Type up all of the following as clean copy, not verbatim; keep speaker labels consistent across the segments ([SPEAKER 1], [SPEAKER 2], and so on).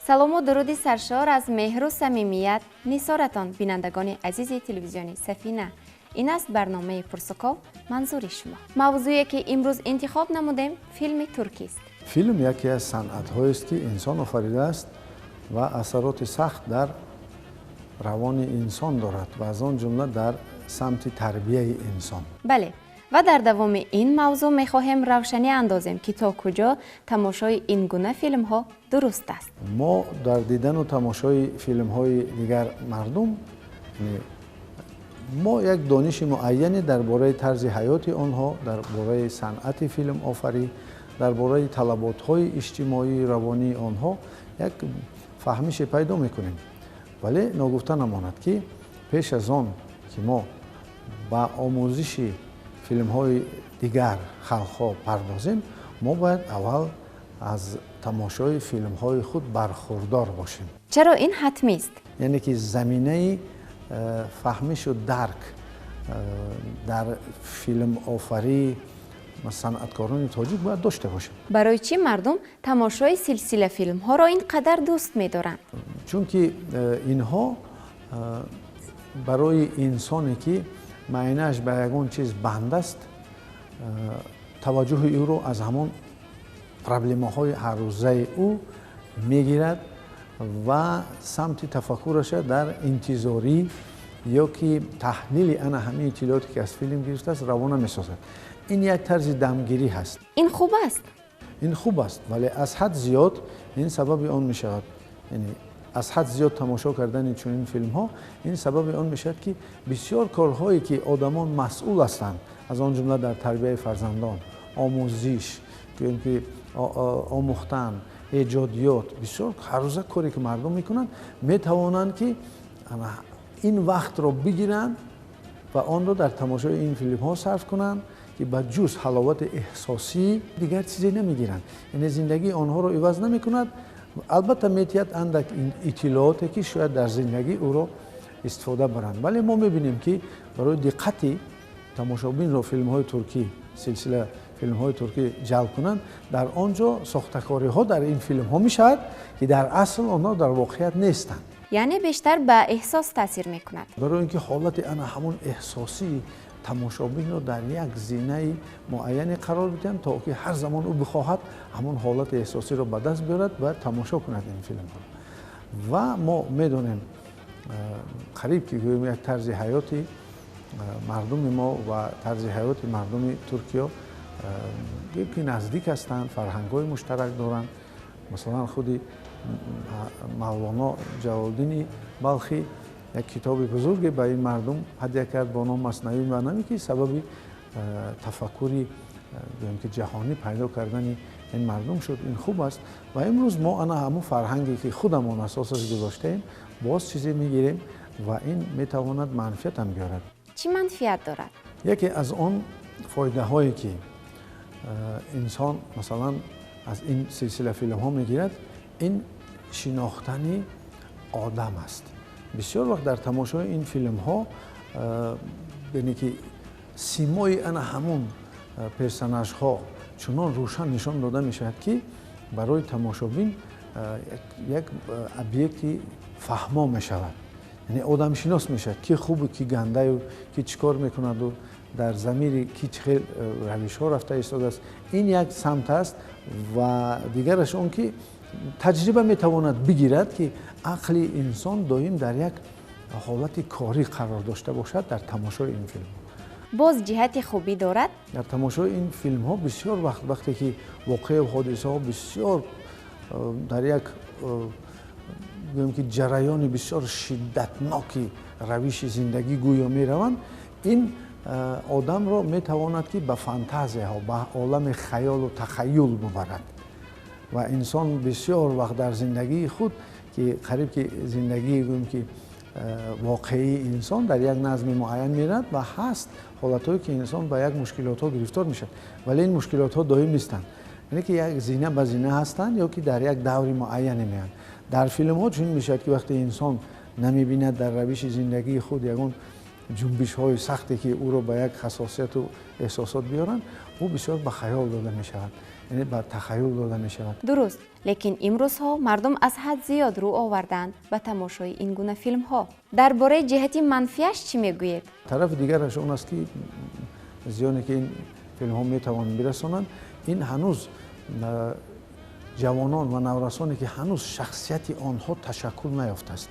[SPEAKER 1] салому дуруди саршор аз меҳру самимият нисоратон бинандагони азизи телевизиони Сафина. ин аст барномаи пурсуков манзури шумо. мавзӯе ки имрӯз интихоб намудем филми туркист.
[SPEAKER 2] филм яке аз санъатҳоест ки инсон офаридааст ва асароти сахт дар равони инсон дорад ва аз он ҷумла дар самти тарбияи инсон.
[SPEAKER 1] бале, ва дар давоми ин мавзӯъ мехоҳем равшанӣ андозем ки то куҷо тамошои ин гуна филмҳо дуруст аст.
[SPEAKER 2] мо дар дидану тамошои филмҳои дигар мардум мо як дониши муайяне дар бораи тарзи ҳаёти онҳо, дар бораи санъати филмофарӣ, дар бораи талаботҳои иҷтимоии равонии онҳо як фаҳмише пайдо мекунем. вале ногуфта намонад ки пеш аз он ки мо ба омӯзиши филмҳои дигар халқҳо пардозем, мо бояд аввал аз тамошои филмҳои худ бархурдор бошем.
[SPEAKER 1] чаро ин ҳатмист?
[SPEAKER 2] яъне ки заминаи фаҳмишу дарк дар филмофарӣ санъаткорони тоҷик бояд дошта бошем.
[SPEAKER 1] барои чӣ мардум тамошои силсила филмҳоро ин қадар дӯст медоранд?
[SPEAKER 2] чунки инҳо барои инсоне ки маънааш ба ягон чиз банд аст, таваҷҷӯҳи ӯро аз ҳамон проблемаҳои ҳаррӯзаи ӯ мегирад ва самти тафаккураша дар интизорӣ ё ки таҳлили ана ҳамаи иттилоёте ки аз филм гирифтааст равона месозад. ин як тарзи дамгирӣ ҳаст.
[SPEAKER 1] ин хуб аст?
[SPEAKER 2] ин хуб аст, вале аз ҳад зиёд ин сабаби он мешавад. аз ҳад зиёд тамошо кардани чунин филмҳо ин сабаби он мешавад ки бисёр корҳое ки одамон масъул ҳастанд, аз он ҷумла дар тарбияи фарзандон, омӯзиш, ки омӯхтан, эҷодиёт, бисёр ҳаррӯза коре ки мардум мекунанд, метавонанд ки ин вақтро бигиранд ва онро дар тамошои ин филмҳо сарф кунанд ки ба ҷуз ҳаловати эҳсосӣ дигар чизе намегиранд. яъне зиндагии онҳоро иваз намекунад. албатта метиҳад андак иттилооте ки шояд дар зиндагӣ ӯро истифода баранд. вале мо мебинем ки барои диққати тамошобинро филмҳои туркӣ, силсила филмҳои туркӣ ҷалб кунанд, дар он ҷо сохтакориҳо дар ин филмҳо мешавад ки дар асл онҳо дар воқеият нестанд.
[SPEAKER 1] яъне бештар ба эҳсос таъсир мекунад.
[SPEAKER 2] барои ин ки ҳолати ана ҳамон эҳсосии тамошобинро дар як зинаи муайяне қарор бидиҳанд, то ки ҳар замон ӯ бихоҳад ҳамон ҳолати эҳсосиро ба даст биёрад ва тамошо кунад ин филмҳо. ва мо медонем қариб ки гӯем як тарзи ҳаёти мардуми мо ва тарзи ҳаёти мардуми Туркиё ки наздик ҳастанд, фарҳангҳои муштарак доранд. масалан худи мавлоно Ҷалолиддини Балхӣ як китоби бузурге ба ин мардум ҳадя кард бо ном Маснавии Маънавӣ ки сабаби тафаккури гӯем ки ҷаҳонӣ пайдо кардани ин мардум шуд. ин хуб аст ва имрӯз мо ана ҳамон фарҳанге ки худамон асосаш гузоштаем боз чизе мегирем ва ин метавонад манфиатам биёрад.
[SPEAKER 1] чӣ манфиат дорад?
[SPEAKER 2] яке аз он фоидаҳое ки инсон масалан аз ин силсила филмҳо мегирад, ин шинохтани одам аст. бисёр вақт дар тамошои ин филмҳо яъне ки симои ана ҳамон персонажҳо чунон рӯшан нишон дода мешавад ки барои тамошобин як объекти фаҳмо мешавад. яъне одамшинос мешавад ки хубу ки гандаю, ки чӣ кор мекунаду, дар замири ки чӣ хел равишҳо рафта истодааст. ин як самт аст ва дигараш он ки таҷриба метавонад бигирад ки ақли инсон доим дар як ҳолати корӣ қарор дошта бошад дар тамошои ин филмҳо.
[SPEAKER 1] боз ҷиҳати хубӣ дорад?
[SPEAKER 2] дар тамошои ин филмҳо бисёр вақте ки воқеъу ҳодисаҳо бисёр дар як гӯем ки ҷараёни бисёр шиддатноки равиши зиндагӣ гӯё мераванд, ин одамро метавонад ки ба фантазияҳо, ба олами хаёлу тахайюл бубарад. ва инсон бисёр вақт дар зиндагии худ ки қариб ки зиндагии гӯем ки воқеии инсон дар як назми муайян меравад ва ҳаст ҳолатҳое ки инсон ба як мушкилотҳо гирифтор мешавад, вале ин мушкилотҳо доим нестанд. яъне ки як зина ба зина ҳастанд ё ки дар як даври муайяне меянд. дар филмҳо чунин мешавад ки вақте инсон намебинад дар равиши зиндагии худ ягон ҷунбишҳои сахте ки ӯро ба як ҳасосияту эҳсосот биёранд, ӯ бисёр ба хаёл дода мешавад. یعنی بر تخیل داده می شود.
[SPEAKER 1] дуруст, лекин имрӯзҳо мардум аз ҳад зиёд рӯ оварданд ба тамошои ин гуна филмҳо. дар бораи ҷиҳати манфиаш чӣ мегӯед?
[SPEAKER 2] طرف دیگرش اون است که زیانی که این فیلم ها می توانند برسانند، این هنوز جوانان و نورسانی که هنوز شخصیت آنها تشکل نیافته است.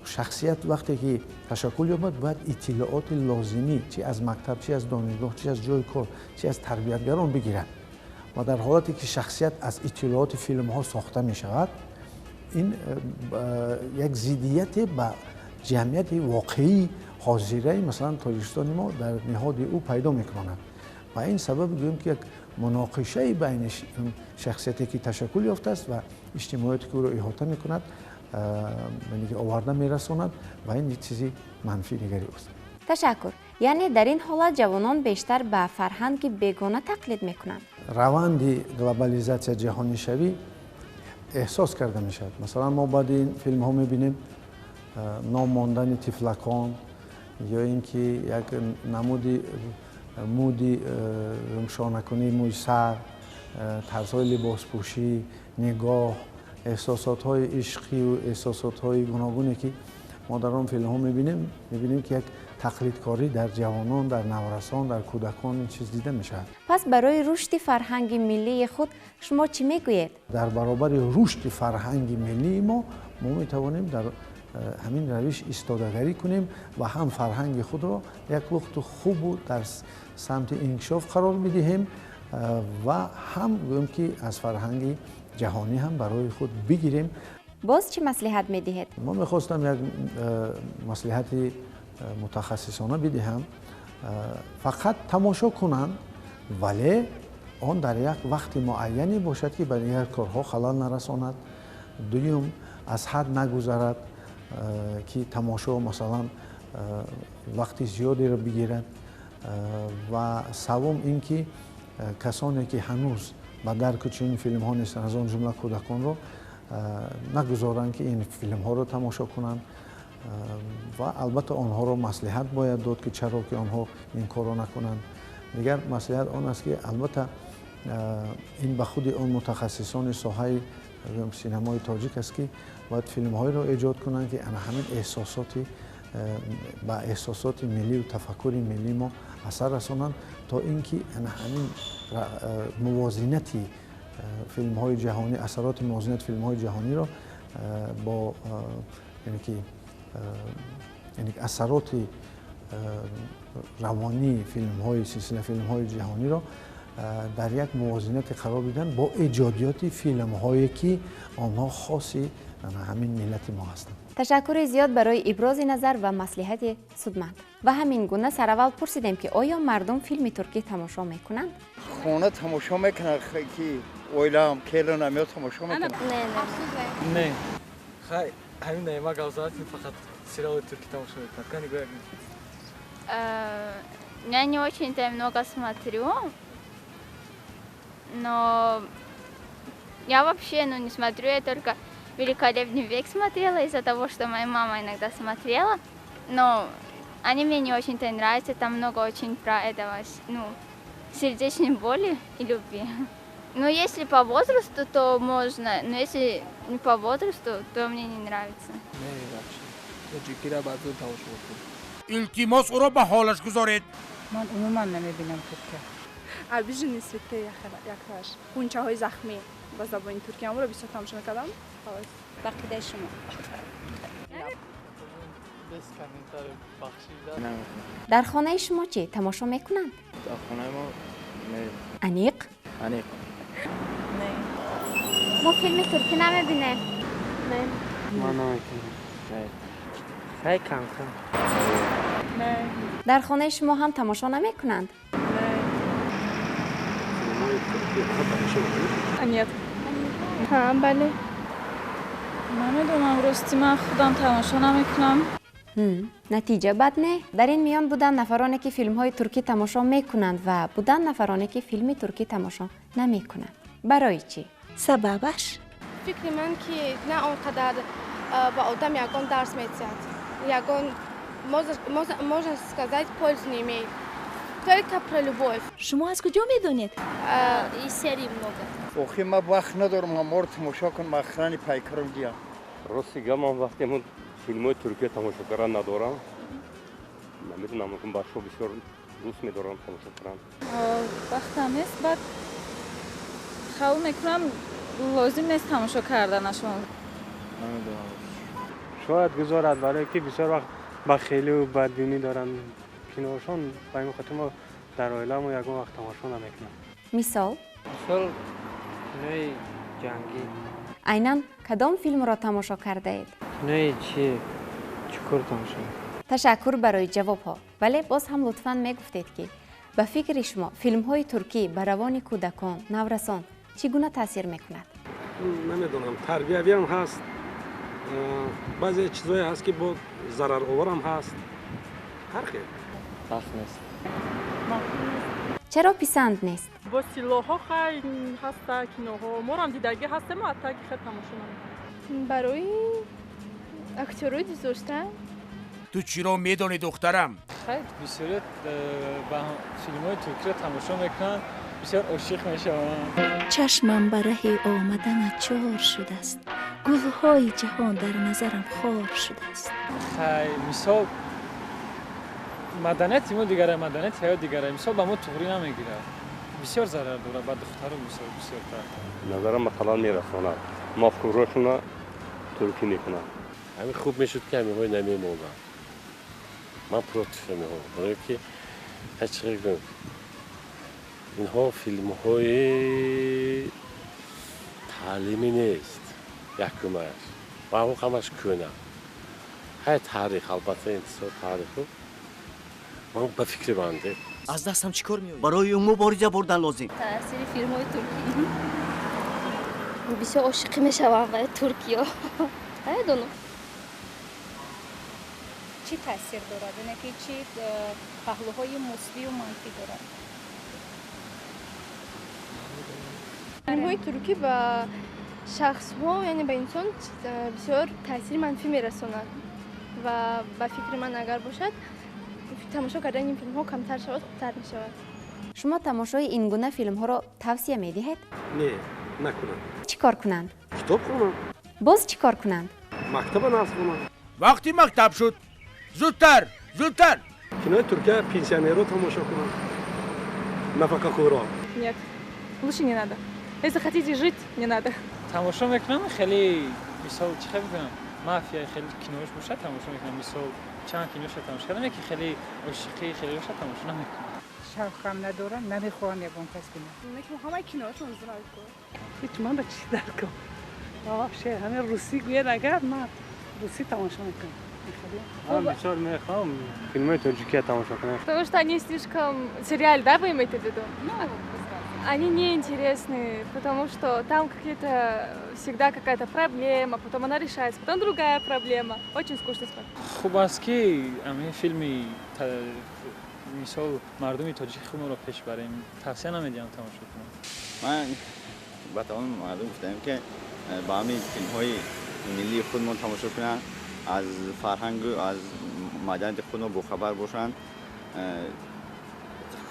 [SPEAKER 2] شخصیت وقتی که تشکل یابد باید اطلاعات لازمی چی از مکتب، چی از دانشگاه، چی از جای کار، چی از تربیتگران بگیرد. و در حالتی که شخصیت از اطلاعات فیلم ها ساخته می شود، این یک ضدیت با جمعیت واقعی حاضره مثلا تاجیکستان ما در نهاد او پیدا میکنند و این سبب گویم که یک مناقشه بین شخصیتی که تشکل یافته است و اجتماعاتی که او را احاطه میکند یعنی که آورده میرساند و این یک چیزی منفی دیگری است.
[SPEAKER 1] ташаккур. яъне дар ин ҳолат ҷавонон бештар ба фарҳанги бегона тақлид мекунанд.
[SPEAKER 2] روند گلوبالیزاسیا جهانی شوی احساس کرده می شود. مثلا ما بعد این فیلم ها می بینیم ناماندن طفلکان یا اینکه یک نمودی مودی روشنکنی موی سر، طرزهای لباس پوشی، نگاه، احساسات های عشقی و احساسات های گوناگونی که ما در آن فیلم ها می بینیم که یک تقلیدکاری در جوانان، در نورسان، در کودکان این چیز دیده می شود.
[SPEAKER 1] پس برای رشد فرهنگ ملی خود شما چی میگویید؟
[SPEAKER 2] در برابر رشد فرهنگ ملی ما می توانیم در همین روش ایستادگری کنیم و هم فرهنگ خود را یک وقت خوب و در سمت انکشاف قرار بدهیم و هم گویم که از فرهنگ جهانی هم برای خود بگیریم.
[SPEAKER 1] باز چه مصلحت میدهید؟
[SPEAKER 2] ما میخواستم یک مصلحت متخصصانه بدهم، فقط تماشا کنند ولی آن در یک وقت معینی باشد که برای یک کارها خلل نرساند. دوم از حد نگذرد که تماشا مثلا وقتی زیادی را بگیرد و سوم اینکه کسانی که هنوز به درک چنین فیلم ها نیستند از آن جمله کودکان را نگذارند که این فیلم ها را تماشا کنند و البته آنها را مصلحت باید داد که چرا که آنها این کار را نکنند. دیگر مصلحت آن است که البته این به خود آن متخصصان ساحه سینمای تاجیک است که باید فیلم هایی را ایجاد کنند که همین احساساتی با احساسات ملی و تفکر ملی ما اثر رسانند تا اینکه همین موازنتی فیلم های جهانی، اثرات موازنت فیلم های جهانی را با یعنی اثرات روانی فیلم های سلسله فیلم های جهانی را در یک موازنت قرار بدن با ایجادیات فیلم هایی که آنها خاصی همین ملت ما هستند.
[SPEAKER 1] تشکر زیاد برای ابراز نظر و مصلحت سودمند. و همین گونه سراول پرسیدیم که آیا مردم فیلم ترکی تماشا میکنند؟
[SPEAKER 3] خانه تماشا میکنند که اویلام کیلو نمیاد تماشا میکنند.
[SPEAKER 4] نه. خیلی همین نیما گوزاتی فقط сериалы турки тамаша میکنند. Как они говорят?
[SPEAKER 5] Я не очень-то много смотрю, но я вообще не смотрю, я только «Великолепный век» смотрела из-за того, что моя мама иногда смотрела, но они мне не очень-то нравятся, там много очень про этого, сердечной боли и любви. Но если по возрасту, то можно, но если не по возрасту, то мне не нравится.
[SPEAKER 6] التماس او را به حالش گذارید.
[SPEAKER 7] من عموما نمیبینم ترکیه.
[SPEAKER 8] البته نسبت یکتاش خونچه های زخمی با زبان ترکی هم رو بیشتر تماشا می‌کردم.
[SPEAKER 7] بقیده شما
[SPEAKER 1] در خانه شما چی تماشا میکنند؟
[SPEAKER 3] در خانه ما
[SPEAKER 1] انیق؟
[SPEAKER 3] انیق.
[SPEAKER 5] ما فیلم ترکی نمیبینیم.
[SPEAKER 9] نه. ما نمیکنیم. خیلی کم.
[SPEAKER 8] نه.
[SPEAKER 1] در خانه شما هم تماشا نمیکنند؟
[SPEAKER 8] انیت.
[SPEAKER 5] ها بله.
[SPEAKER 7] نمیدونم راستی من خودم تماشا نمیکنم.
[SPEAKER 1] نتیجه بد نه. در این میان بودن نفرانی که فیلم های ترکی تماشا میکنند و بودن نفرانی که فیلم ترکی تماشا نمیکنند. برای چی؟
[SPEAKER 10] سببش؟
[SPEAKER 8] فکر من که نه اونقدر با آدم یکان درس می‌دهد. یکان можно сказать пользу не имеет. Только про любовь.
[SPEAKER 7] شما از کجا میدونید؟
[SPEAKER 5] И серии много.
[SPEAKER 3] اوخی ما وقت ندارم همار تماشا کنم اخرانی پیکرم گیام
[SPEAKER 10] راستی من وقتی من فیلم های ترکیه تماشا کردن ندارم نمیدونم که باشو بسیار دوست میدارم تماشا کردن
[SPEAKER 7] وقتم نیست بعد خیال میکنم لازم نیست تماشا کردنشون.
[SPEAKER 9] شاید گذارد ولی که بسیار وقت با خیلی و بدبینی دارن کینوشون با این خاطر ما در عائله‌مون یکم وقت تماشا نمیکنم.
[SPEAKER 1] مثال
[SPEAKER 9] مثال کینوی جنگی
[SPEAKER 1] عیناً کدام فیلم را تماشا کرده اید؟
[SPEAKER 9] کینوی چیکار تماشا؟
[SPEAKER 1] تشکر برای جواب ها، ولی باز هم لطفاً میگفتید که به فکر شما فیلم های ترکی بر روان کودکان، نورسان چگونه تاثیر میکند؟
[SPEAKER 11] نمیدونم تربیوی هم هست بعضی چیزایی هست که با ضرر آور هم هست هر خیلی
[SPEAKER 4] وقت نیست.
[SPEAKER 1] چرا پسند نیست؟
[SPEAKER 8] با سیلاها خیلی هسته کینوها ما هم دیدگی هستم و حتی که خیلی تماشا نمیکنم. برای اکتورای دوست داشتن
[SPEAKER 6] تو چی رو میدونی دخترم؟
[SPEAKER 4] خیلی بسیار با فیلم های ترکی رو تماشا میکنن بسیار عاشق میشوند.
[SPEAKER 7] چشمم برای آمدن چهار شده است. گلهای جهان در نظرم خار شده است.
[SPEAKER 4] خیلی مثال مدنیت ما دیگره مدنیت یا دیگره مثال با ما طوری نمیگیره بسیار ضرر داره با دختران بسیار تر
[SPEAKER 10] نظرم مثلا میرساند مفکوراشون ترکی میکنن همین خوب میشد که همین های نمیموندن من پروتیفه میهم برای که هیچ خیلی اینها فیلم های تعلیمی نیست یکمش و همش کنه های تاریخ البته انتصار تاریخ من به فکر بنده
[SPEAKER 12] از دستم چیکار میاد برای اون مبارزه بردن لازم
[SPEAKER 5] تاثیر فیلم های ترکی بسیار عاشق میشوم برای ترکیه نمیدونم
[SPEAKER 7] چی تاثیر دارد؟ یعنی که چی پهلوهای مثبت و منفی دارد؟
[SPEAKER 8] فیلم های ترکی با شخص ها یعنی به انسان بسیار تاثیر منفی میرساند و با فکر من اگر باشد تماشا کردن این فیلم ها کمتر شود خوبتر می شود.
[SPEAKER 1] شما تماشای این گونه فیلم ها را توصیه می دهید؟
[SPEAKER 11] نه نکنم
[SPEAKER 1] چی کار کنند؟
[SPEAKER 11] کتاب خونم
[SPEAKER 1] باز چی کار کنند؟
[SPEAKER 11] مکتب نصب کنم
[SPEAKER 6] وقتی مکتب شد زودتر
[SPEAKER 11] کینوی ترکیه پنسیونر رو تماشا کنم نفقه خورا
[SPEAKER 8] Нет, лучше не надо. Если хотите жить, не надо.
[SPEAKER 4] تماشا میکنم خیلی مثال چه بگم مافیا خیلی کینوش باشه تماشا میکنم مثال چند کینوش تماشا کردم یکی خیلی عاشقی خیلی باشه تماشا نمیکنم
[SPEAKER 7] شوقم ندارم نمیخوام یکم کس بینم.
[SPEAKER 8] میخوام همه کینوهاشون زرا کنم.
[SPEAKER 7] هیچ من به چی در کنم؟ آه شه همه روسی گوید اگر من روسی تماشا میکنم.
[SPEAKER 9] من بسیار میخوام فیلم های ترکیه تماشا کنم.
[SPEAKER 8] Потому что они слишком сериалы, да, вы имеете в виду? Они неинтересны, потому что там всегда какая-то проблема, потом она решается, потом другая проблема. Очень скучно смотреть.
[SPEAKER 4] خوب است که همین فیلمی مثال مردمی تاجیک خودمون رو پیش بریم توصیه نمیدیم تماشا کنم.
[SPEAKER 3] من با تمام مردم گفتم که با همین فیلم های ملی خودمون تماشا کنن از فرهنگ و از مدنیت خودمون باخبر باشن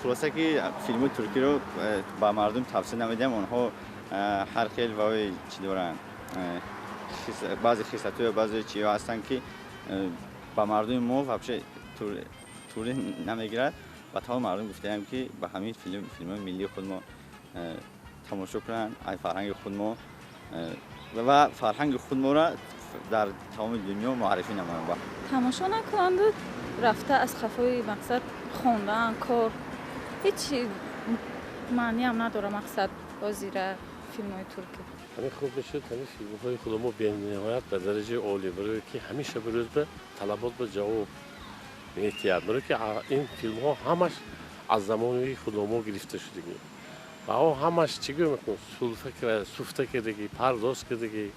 [SPEAKER 3] خلاصه که فیلم ترکی رو با مردم توصیه نمیدیم اونها هر خیلی وای چی دارن بعضی خصلت‌ها و بعضی چیزا هستن که با مردم ما واقعا طوری نمیگیرد و تمام مردم گفتیم که با همین فیلم ملی خودمون تماشا کنن ای فرهنگ خودمون و فرهنگ خودمون را در تمام دنیا معرفی نماییم با
[SPEAKER 7] تماشا نکنند رفته از خفای مقصد خوندن کار هیچ معنی هم نداره مقصد بازی را فیلم های ترکی
[SPEAKER 10] همین خوب میشد همین فیلم های خودمون به نهایت به درجه عالی برای که همیشه بروز به طلبات به جواب احتیاط برای که این فیلم ها همش از زمانی خودمون گرفته شده و همش چیگه میکنه سوفته کردگی پرداز کردگی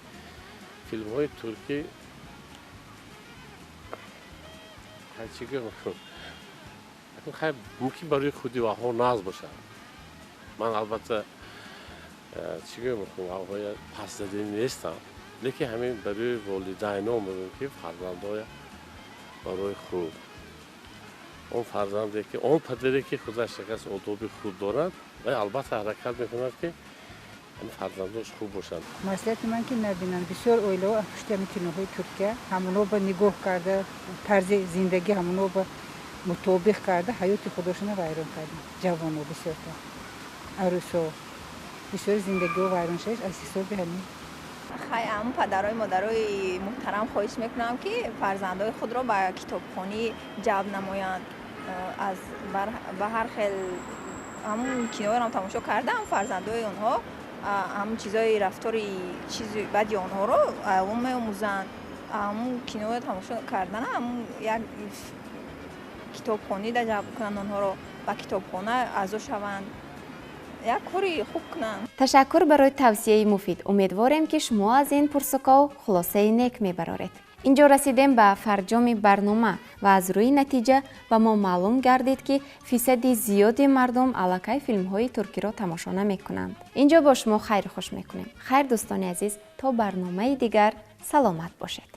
[SPEAKER 10] فیلم های ترکی چیگه میکنه خیلی ممکن برای خودی و ها ناز باشه من البته چیگه میکنم آقای پس دادی نیستم لیکن همین برای والدین ها میگم که فرزندای برای خود اون فرزندی که اون پدری که خودش شکست ادبی خوب دارد و البته حرکت میکند که این فرزنداش خوب باشند.
[SPEAKER 13] مسئله من که نبینن بسیار اویلو پشت کینوهای ترکیه همونو به نگاه کرده طرز زندگی همونو به مطابق کرده حیات خودشون ویران کرده جوانو بسیار تا عروسو بسیار زندگی و ویران شدش از حساب همین
[SPEAKER 14] خیلی پدرای مادرای محترم خواهش میکنم که فرزندای خود را به کتابخوانی جلب نمایند از به هر خیل همون کینوی رو تماشا کرده هم فرزندای اونها همون چیزای رفتاری چیزی بدی اونها رو اون میاموزند همون کینوی تماشا کردن همون یک کتابخوانی در جلب کنند اونها رو به کتابخانه اعضا شوند یک کاری خوب کنند.
[SPEAKER 1] تشکر برای توصیه مفید. امیدواریم که شما از این پرسکو خلاصه نیک میبرارید. اینجا رسیدیم به فرجام برنامه و از روی نتیجه به ما معلوم گردید که فیصد زیادی مردم علاقه فیلم های ترکی را تماشا نمی کنند. اینجا با شما خیر خوش میکنیم. خیر دوستان عزیز، تا برنامه دیگر سلامت باشید.